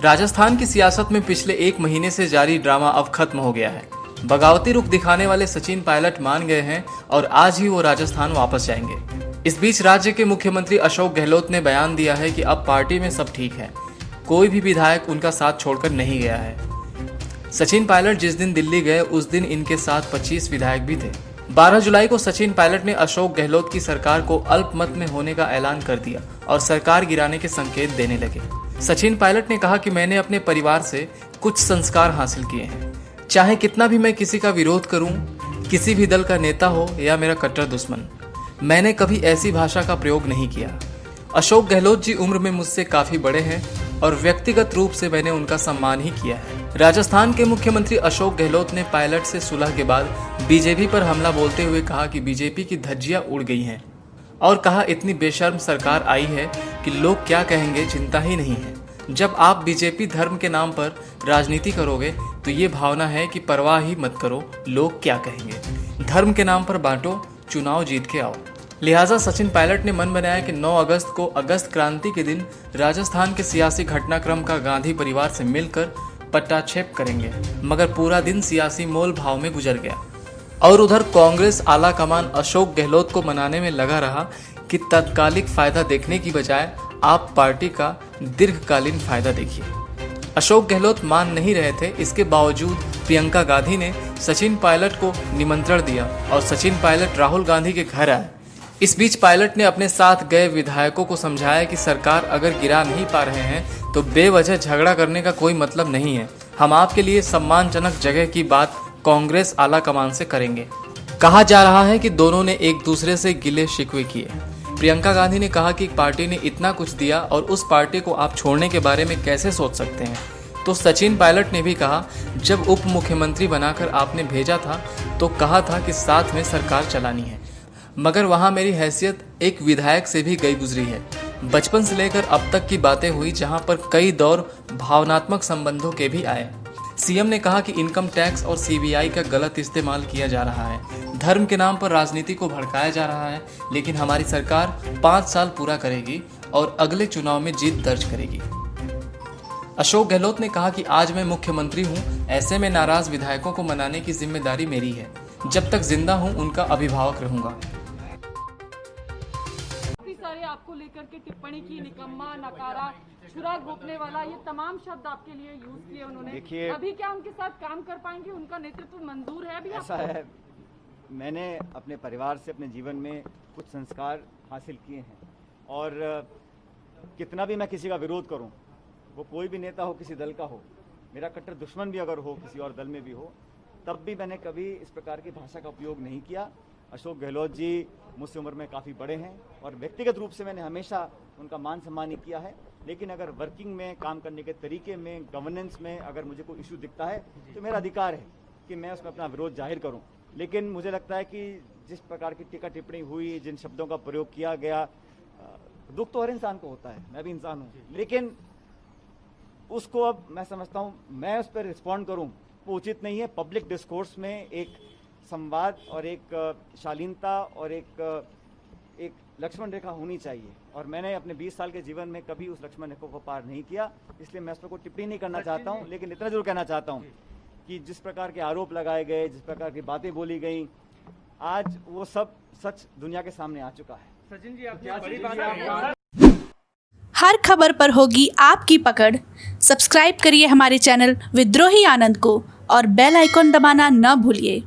राजस्थान की सियासत में पिछले एक महीने से जारी ड्रामा अब खत्म हो गया है। बगावती रुख दिखाने वाले सचिन पायलट मान गए हैं और आज ही वो राजस्थान वापस जाएंगे। इस बीच राज्य के मुख्यमंत्री अशोक गहलोत ने बयान दिया है कि अब पार्टी में सब ठीक है, कोई भी विधायक उनका साथ छोड़कर नहीं गया है। सचिन पायलट जिस दिन दिल्ली गए उस दिन इनके साथ 25 विधायक भी थे। 12 जुलाई को सचिन पायलट ने अशोक गहलोत की सरकार को अल्पमत में होने का ऐलान कर दिया और सरकार गिराने के संकेत देने लगे। सचिन पायलट ने कहा कि मैंने अपने परिवार से कुछ संस्कार हासिल किए हैं, चाहे कितना भी मैं किसी का विरोध करूं, किसी भी दल का नेता हो या मेरा कट्टर दुश्मन, मैंने कभी ऐसी भाषा का प्रयोग नहीं किया। अशोक गहलोत जी उम्र में मुझसे काफी बड़े हैं और व्यक्तिगत रूप से मैंने उनका सम्मान ही किया है। राजस्थान के मुख्यमंत्री अशोक गहलोत ने पायलट से सुलह के बाद बीजेपी पर हमला बोलते हुए कहा कि बीजेपी की धज्जियां उड़ गई हैं और कहा इतनी बेशर्म सरकार आई है कि लोग क्या कहेंगे चिंता ही नहीं है। जब आप बीजेपी धर्म के नाम पर राजनीति करोगे तो ये भावना है कि परवाह ही मत करो लोग क्या कहेंगे, धर्म के नाम पर बांटो, चुनाव जीत के आओ। लिहाजा सचिन पायलट ने मन बनाया कि 9 अगस्त को अगस्त क्रांति के दिन राजस्थान के सियासी घटनाक्रम का गांधी परिवार से मिलकर पट्टाक्षेप करेंगे, मगर पूरा दिन सियासी मोल भाव में गुजर गया। और उधर कांग्रेस आला कमान अशोक गहलोत को मनाने में लगा रहा कि तत्कालिक फायदा देखने की बजाय आप पार्टी का दीर्घकालीन फायदा देखिए। अशोक गहलोत मान नहीं रहे थे, इसके बावजूद प्रियंका गांधी ने सचिन पायलट को निमंत्रण दिया और सचिन पायलट राहुल गांधी के घर आए। इस बीच पायलट ने अपने साथ गए विधायकों को समझाया कि सरकार अगर गिरा नहीं पा रहे हैं तो बेवजह झगड़ा करने का कोई मतलब नहीं है, हम आपके लिए सम्मानजनक जगह की बात कांग्रेस आला कमान से करेंगे। कहा जा रहा है कि दोनों ने एक दूसरे से गिले शिकवे किए। प्रियंका गांधी ने कहा कि पार्टी ने इतना कुछ दिया और उस पार्टी को आप छोड़ने के बारे में कैसे सोच सकते हैं। तो सचिन पायलट ने भी कहा, जब उप मुख्यमंत्री बनाकर आपने भेजा था तो कहा था कि साथ में सरकार चलानी है, मगर वहां मेरी हैसियत एक विधायक से भी गई गुजरी है। बचपन से लेकर अब तक की बातें हुई जहां पर कई दौर भावनात्मक संबंधों के भी आए। सीएम ने कहा कि इनकम टैक्स और सीबीआई का गलत इस्तेमाल किया जा रहा है, धर्म के नाम पर राजनीति को भड़काया जा रहा है, लेकिन हमारी सरकार 5 साल पूरा करेगी और अगले चुनाव में जीत दर्ज करेगी। अशोक गहलोत ने कहा कि आज मैं मुख्यमंत्री हूं, ऐसे में नाराज विधायकों को मनाने की जिम्मेदारी मेरी है, जब तक जिंदा हूं उनका अभिभावक रहूंगा। आपको लेकर के टिप्पणी की, निकम्मा, नकारा, छुरा घोंपने वाला, ये तमाम शब्द आपके लिए यूज किए उन्होंने। देखिए, अभी क्या उनके साथ काम कर पाएंगे? उनका नेतृत्व मंजूर है अभी? ऐसा है, मैंने अपने परिवार से अपने जीवन में कुछ संस्कार हासिल किए हैं और कितना भी मैं किसी का विरोध करूं, वो कोई भी नेता हो, किसी दल का हो, मेरा कट्टर दुश्मन भी अगर हो, किसी और दल में भी हो, तब भी मैंने कभी इस प्रकार की भाषा का उपयोग नहीं किया। अशोक गहलोत जी मुझसे उम्र में काफ़ी बड़े हैं और व्यक्तिगत रूप से मैंने हमेशा उनका मान सम्मान ही किया है, लेकिन अगर वर्किंग में, काम करने के तरीके में, गवर्नेंस में अगर मुझे कोई इशू दिखता है तो मेरा अधिकार है कि मैं उसमें अपना विरोध जाहिर करूं। लेकिन मुझे लगता है कि जिस प्रकार की टीका टिप्पणी हुई, जिन शब्दों का प्रयोग किया गया, दुख तो हर इंसान को होता है, मैं भी इंसान हूँ, लेकिन उसको अब मैं समझता हूँ मैं उस पर रिस्पॉन्ड करूँ वो उचित नहीं है। पब्लिक डिस्कोर्स में एक संवाद और एक शालीनता और एक लक्ष्मण रेखा होनी चाहिए और मैंने अपने 20 साल के जीवन में कभी उस लक्ष्मण रेखा को पार नहीं किया, इसलिए मैं उस पर कोई टिप्पणी नहीं करना चाहता हूं। लेकिन इतना जरूर कहना चाहता हूं कि जिस प्रकार के आरोप लगाए गए, जिस प्रकार की बातें बोली गई, आज वो सब सच दुनिया के सामने आ चुका है। सचिन जी, आपने बड़ी बात हर खबर पर होगी आपकी पकड़। सब्सक्राइब करिए हमारे चैनल विद्रोही आनंद को और बेल आइकॉन दबाना न भूलिए।